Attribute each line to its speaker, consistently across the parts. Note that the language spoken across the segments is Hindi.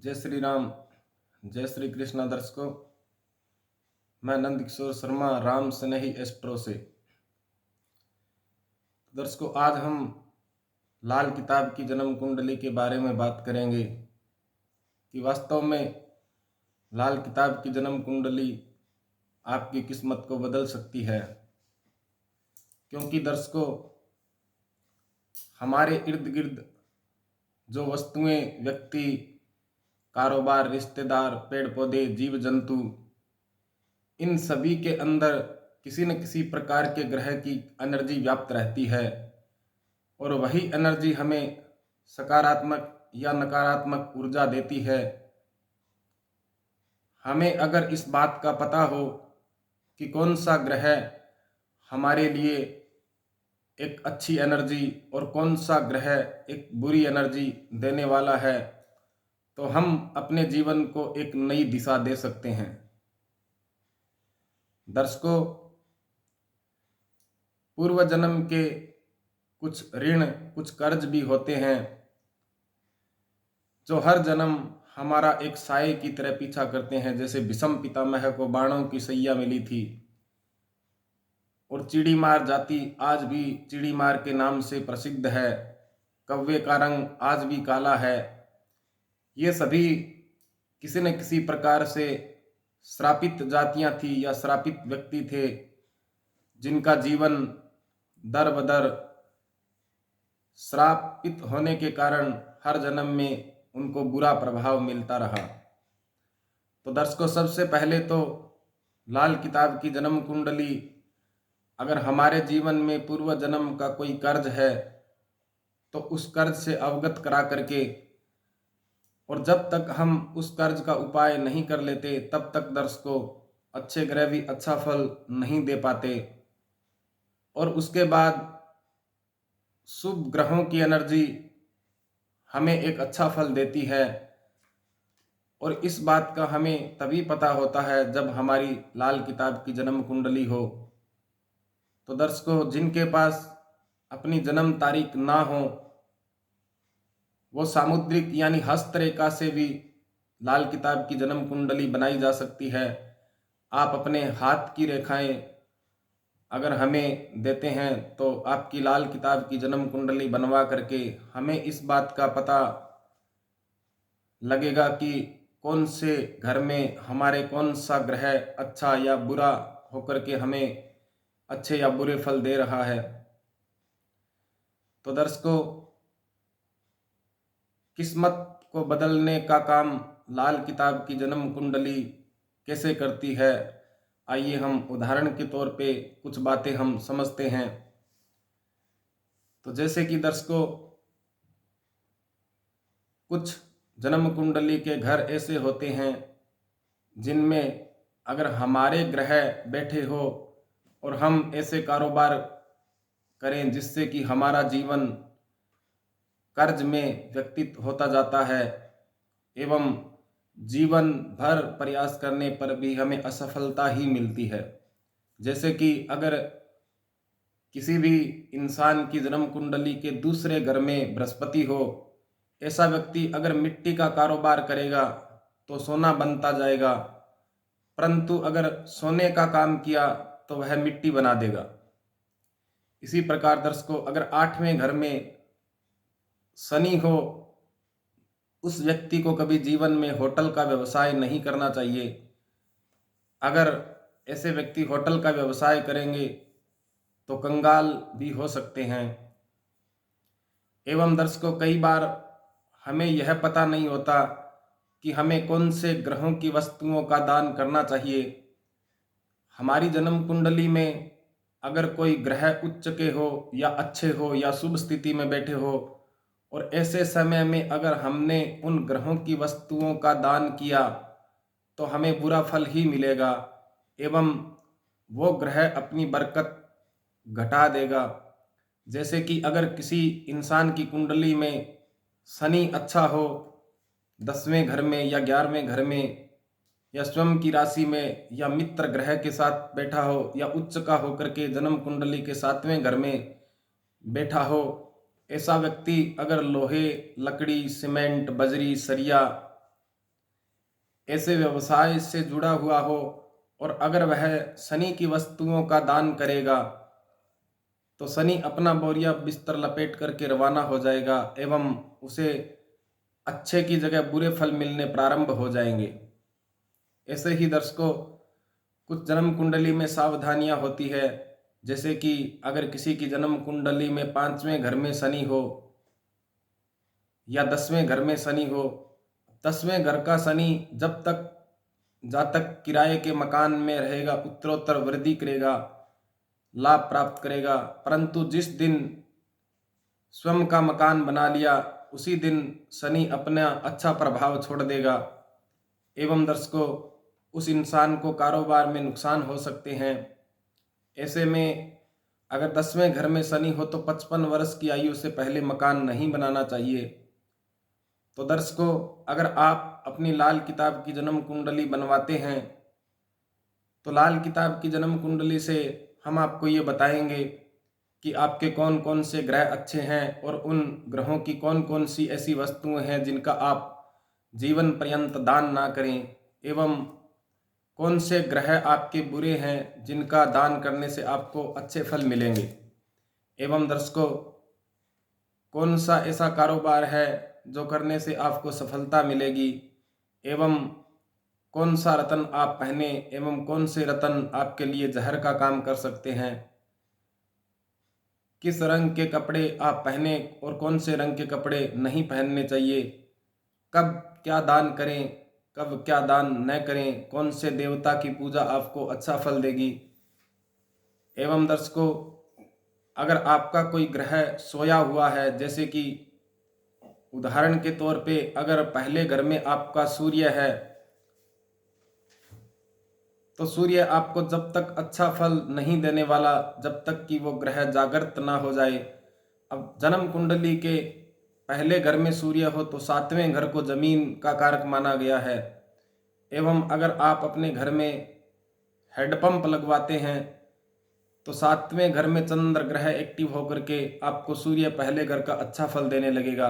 Speaker 1: जय श्री राम, जय श्री कृष्णा। दर्शकों, मैं नंद किशोर शर्मा, राम स्नेही एस्ट्रो से। दर्शकों, आज हम लाल किताब की जन्म कुंडली के बारे में बात करेंगे कि वास्तव में लाल किताब की जन्म कुंडली आपकी किस्मत को बदल सकती है। क्योंकि दर्शकों, हमारे इर्द गिर्द जो वस्तुएं, व्यक्ति, कारोबार, रिश्तेदार, पेड़ पौधे, जीव जंतु, इन सभी के अंदर किसी न किसी प्रकार के ग्रह की एनर्जी व्याप्त रहती है और वही एनर्जी हमें सकारात्मक या नकारात्मक ऊर्जा देती है। हमें अगर इस बात का पता हो कि कौन सा ग्रह हमारे लिए एक अच्छी एनर्जी और कौन सा ग्रह एक बुरी एनर्जी देने वाला है, तो हम अपने जीवन को एक नई दिशा दे सकते हैं। दर्शकों, पूर्व जन्म के कुछ ऋण, कुछ कर्ज भी होते हैं जो हर जन्म हमारा एक साये की तरह पीछा करते हैं। जैसे भीष्म पितामह को बाणों की सैया मिली थी और चिड़ीमार जाति आज भी चिड़ीमार के नाम से प्रसिद्ध है। कौवे का रंग आज भी काला है। ये सभी किसी न किसी प्रकार से श्रापित जातियां थी या श्रापित व्यक्ति थे, जिनका जीवन दर बदर श्रापित होने के कारण हर जन्म में उनको बुरा प्रभाव मिलता रहा। तो दर्शकों, सबसे पहले तो लाल किताब की जन्म कुंडली, अगर हमारे जीवन में पूर्व जन्म का कोई कर्ज है तो उस कर्ज से अवगत करा करके, और जब तक हम उस कर्ज का उपाय नहीं कर लेते तब तक दर्शकों अच्छे ग्रह भी अच्छा फल नहीं दे पाते। और उसके बाद शुभ ग्रहों की एनर्जी हमें एक अच्छा फल देती है, और इस बात का हमें तभी पता होता है जब हमारी लाल किताब की जन्म कुंडली हो। तो दर्शकों, जिनके पास अपनी जन्म तारीख ना हो, वो सामुद्रिक यानी हस्तरेखा से भी लाल किताब की जन्म कुंडली बनाई जा सकती है। आप अपने हाथ की रेखाएं अगर हमें देते हैं तो आपकी लाल किताब की जन्म कुंडली बनवा करके हमें इस बात का पता लगेगा कि कौन से घर में हमारे कौन सा ग्रह अच्छा या बुरा होकर के हमें अच्छे या बुरे फल दे रहा है। तो दर्शकों, किस्मत को बदलने का काम लाल किताब की जन्म कुंडली कैसे करती है, आइए हम उदाहरण के तौर पे कुछ बातें हम समझते हैं। तो जैसे कि दर्शकों, कुछ जन्म कुंडली के घर ऐसे होते हैं जिनमें अगर हमारे ग्रह बैठे हो और हम ऐसे कारोबार करें जिससे कि हमारा जीवन कर्ज में व्यतीत होता जाता है एवं जीवन भर प्रयास करने पर भी हमें असफलता ही मिलती है। जैसे कि अगर किसी भी इंसान की जन्म कुंडली के दूसरे घर में बृहस्पति हो, ऐसा व्यक्ति अगर मिट्टी का कारोबार करेगा तो सोना बनता जाएगा, परंतु अगर सोने का काम किया तो वह मिट्टी बना देगा। इसी प्रकार दर्शकों, अगर 8वें घर में शनि हो, उस व्यक्ति को कभी जीवन में होटल का व्यवसाय नहीं करना चाहिए। अगर ऐसे व्यक्ति होटल का व्यवसाय करेंगे तो कंगाल भी हो सकते हैं। एवं दर्शकों, कई बार हमें यह पता नहीं होता कि हमें कौन से ग्रहों की वस्तुओं का दान करना चाहिए। हमारी जन्म कुंडली में अगर कोई ग्रह उच्च के हो या अच्छे हो या शुभ स्थिति में बैठे हो, और ऐसे समय में अगर हमने उन ग्रहों की वस्तुओं का दान किया तो हमें बुरा फल ही मिलेगा एवं वो ग्रह अपनी बरकत घटा देगा। जैसे कि अगर किसी इंसान की कुंडली में शनि अच्छा हो 10वें घर में या 11वें घर में, या स्वयं की राशि में या मित्र ग्रह के साथ बैठा हो, या उच्च का होकर के जन्म कुंडली के 7वें घर में बैठा हो, ऐसा व्यक्ति अगर लोहे, लकड़ी, सीमेंट, बजरी, सरिया ऐसे व्यवसाय से जुड़ा हुआ हो और अगर वह शनि की वस्तुओं का दान करेगा तो शनि अपना बोरिया बिस्तर लपेट करके रवाना हो जाएगा एवं उसे अच्छे की जगह बुरे फल मिलने प्रारंभ हो जाएंगे। ऐसे ही दर्शकों, कुछ जन्म कुंडली में सावधानियां होती है, जैसे कि अगर किसी की जन्म कुंडली में 5वें घर में शनि हो या 10वें घर में शनि हो। 10वें घर का शनि जब तक जातक किराए के मकान में रहेगा उत्तरोत्तर वृद्धि करेगा, लाभ प्राप्त करेगा, परंतु जिस दिन स्वयं का मकान बना लिया उसी दिन शनि अपना अच्छा प्रभाव छोड़ देगा एवं दर्शकों उस इंसान को कारोबार में नुकसान हो सकते हैं। ऐसे में अगर 10वें घर में शनि हो तो 55 वर्ष की आयु से पहले मकान नहीं बनाना चाहिए। तो दर्शकों, अगर आप अपनी लाल किताब की जन्म कुंडली बनवाते हैं तो लाल किताब की जन्म कुंडली से हम आपको ये बताएंगे कि आपके कौन कौन से ग्रह अच्छे हैं और उन ग्रहों की कौन कौन सी ऐसी वस्तुएं हैं जिनका आप जीवन पर्यंत दान ना करें एवं कौन से ग्रह आपके बुरे हैं जिनका दान करने से आपको अच्छे फल मिलेंगे। एवं दर्शकों, कौन सा ऐसा कारोबार है जो करने से आपको सफलता मिलेगी एवं कौन सा रत्न आप पहने एवं कौन से रत्न आपके लिए जहर का काम कर सकते हैं, किस रंग के कपड़े आप पहने और कौन से रंग के कपड़े नहीं पहनने चाहिए, कब क्या दान करें कब क्या दान न करें, कौन से देवता की पूजा आपको अच्छा फल देगी। एवं दर्शकों, अगर आपका कोई ग्रह सोया हुआ है, जैसे कि उदाहरण के तौर पे अगर पहले घर में आपका सूर्य है तो सूर्य आपको जब तक अच्छा फल नहीं देने वाला जब तक कि वो ग्रह जागृत ना हो जाए। अब जन्म कुंडली के पहले घर में सूर्य हो तो 7वें घर को जमीन का कारक माना गया है। एवं अगर आप अपने घर में हेडपंप लगवाते हैं तो 7वें घर में चंद्र ग्रह एक्टिव होकर के आपको सूर्य पहले घर का अच्छा फल देने लगेगा।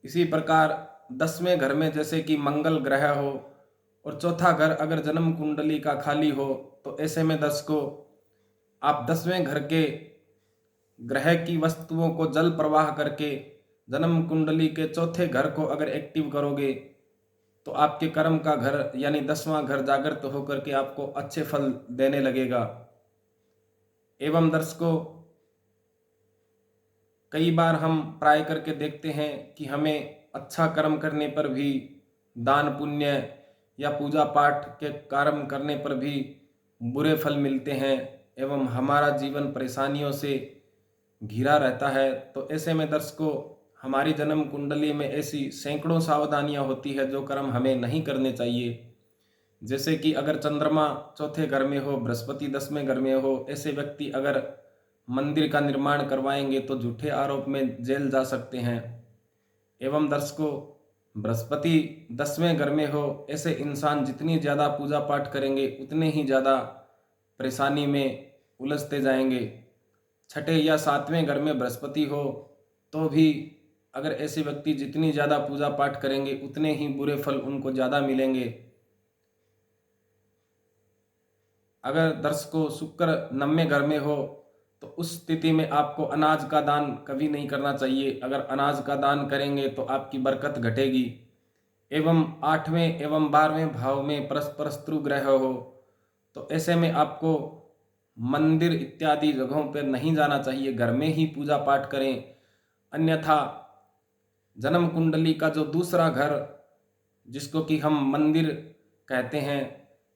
Speaker 1: इसी प्रकार 10वें घर में जैसे कि मंगल ग्रह हो और चौथा घर अगर जन्म कुंडली का खाली हो तो ऐसे में दर्शकों, आप 10वें घर के ग्रह की वस्तुओं को जल प्रवाह करके जन्म कुंडली के चौथे घर को अगर एक्टिव करोगे तो आपके कर्म का घर यानी 10वां घर जागृत होकर के आपको अच्छे फल देने लगेगा। एवं दर्शकों, कई बार हम ट्राई करके देखते हैं कि हमें अच्छा कर्म करने पर भी, दान पुण्य या पूजा पाठ के कर्म करने पर भी बुरे फल मिलते हैं एवं हमारा जीवन परेशानियों से घिरा रहता है। तो ऐसे में दर्शकों, हमारी जन्म कुंडली में ऐसी सैकड़ों सावधानियां होती है जो कर्म हमें नहीं करने चाहिए। जैसे कि अगर चंद्रमा चौथे घर में हो, बृहस्पति 10वें घर में हो, ऐसे व्यक्ति अगर मंदिर का निर्माण करवाएंगे तो झूठे आरोप में जेल जा सकते हैं। एवं दर्शकों, बृहस्पति 10वें घर में हो, ऐसे इंसान जितनी ज़्यादा पूजा पाठ करेंगे उतने ही ज़्यादा परेशानी में उलझते जाएंगे। छठे या 7वें घर में बृहस्पति हो तो भी अगर ऐसे व्यक्ति जितनी ज़्यादा पूजा पाठ करेंगे उतने ही बुरे फल उनको ज़्यादा मिलेंगे। अगर दर्शकों शुक्र 9वें घर में हो तो उस स्थिति में आपको अनाज का दान कभी नहीं करना चाहिए। अगर अनाज का दान करेंगे तो आपकी बरकत घटेगी। एवं 8वें एवं 12वें भाव में परस्पर शत्रु ग्रह हो तो ऐसे में आपको मंदिर इत्यादि जगहों पर नहीं जाना चाहिए, घर में ही पूजा पाठ करें। अन्यथा जन्म कुंडली का जो दूसरा घर जिसको कि हम मंदिर कहते हैं,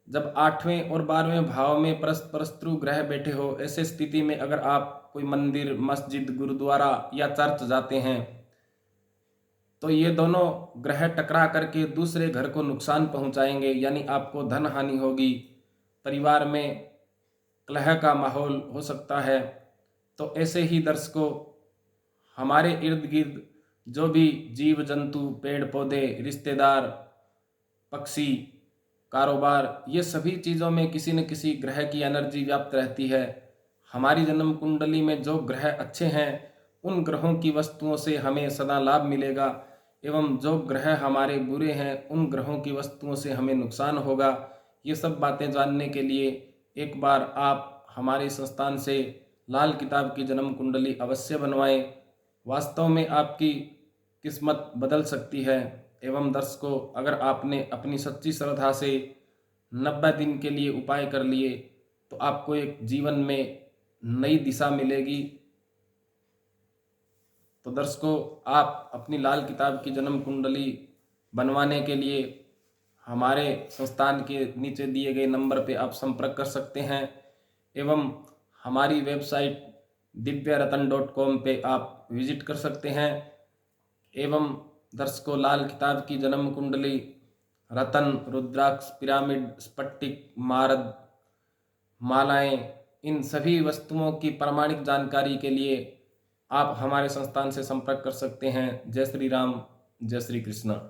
Speaker 1: जब 8वें और 12वें भाव में परस्पर शत्रु ग्रह बैठे हो, ऐसे स्थिति में अगर आप कोई मंदिर, मस्जिद, गुरुद्वारा या चर्च जाते हैं तो ये दोनों ग्रह टकरा करके दूसरे घर को नुकसान पहुंचाएंगे, यानी आपको धन हानि होगी, परिवार में कलह का माहौल हो सकता है। तो ऐसे ही दर्शकों, हमारे इर्द गिर्द जो भी जीव जंतु, पेड़ पौधे, रिश्तेदार, पक्षी, कारोबार, ये सभी चीज़ों में किसी न किसी ग्रह की एनर्जी व्याप्त रहती है। हमारी जन्म कुंडली में जो ग्रह अच्छे हैं उन ग्रहों की वस्तुओं से हमें सदा लाभ मिलेगा। एवं जो ग्रह हमारे बुरे हैं उन ग्रहों की वस्तुओं से हमें नुकसान होगा। ये सब बातें जानने के लिए एक बार आप हमारे संस्थान से लाल किताब की जन्म कुंडली अवश्य बनवाएं। वास्तव में आपकी किस्मत बदल सकती है। एवं दर्शकों, अगर आपने अपनी सच्ची श्रद्धा से 90 दिन के लिए उपाय कर लिए तो आपको एक जीवन में नई दिशा मिलेगी। तो दर्शकों, आप अपनी लाल किताब की जन्म कुंडली बनवाने के लिए हमारे संस्थान के नीचे दिए गए नंबर पे आप संपर्क कर सकते हैं एवं हमारी वेबसाइट divyaratan.com पे आप विजिट कर सकते हैं। एवं दर्शकों, लाल किताब की जन्म कुंडली रतन, रुद्राक्ष, पिरामिड, स्फटिक, मारद, मालाएं, इन सभी वस्तुओं की प्रामाणिक जानकारी के लिए आप हमारे संस्थान से संपर्क कर सकते हैं। जय श्री राम, जय श्री कृष्ण।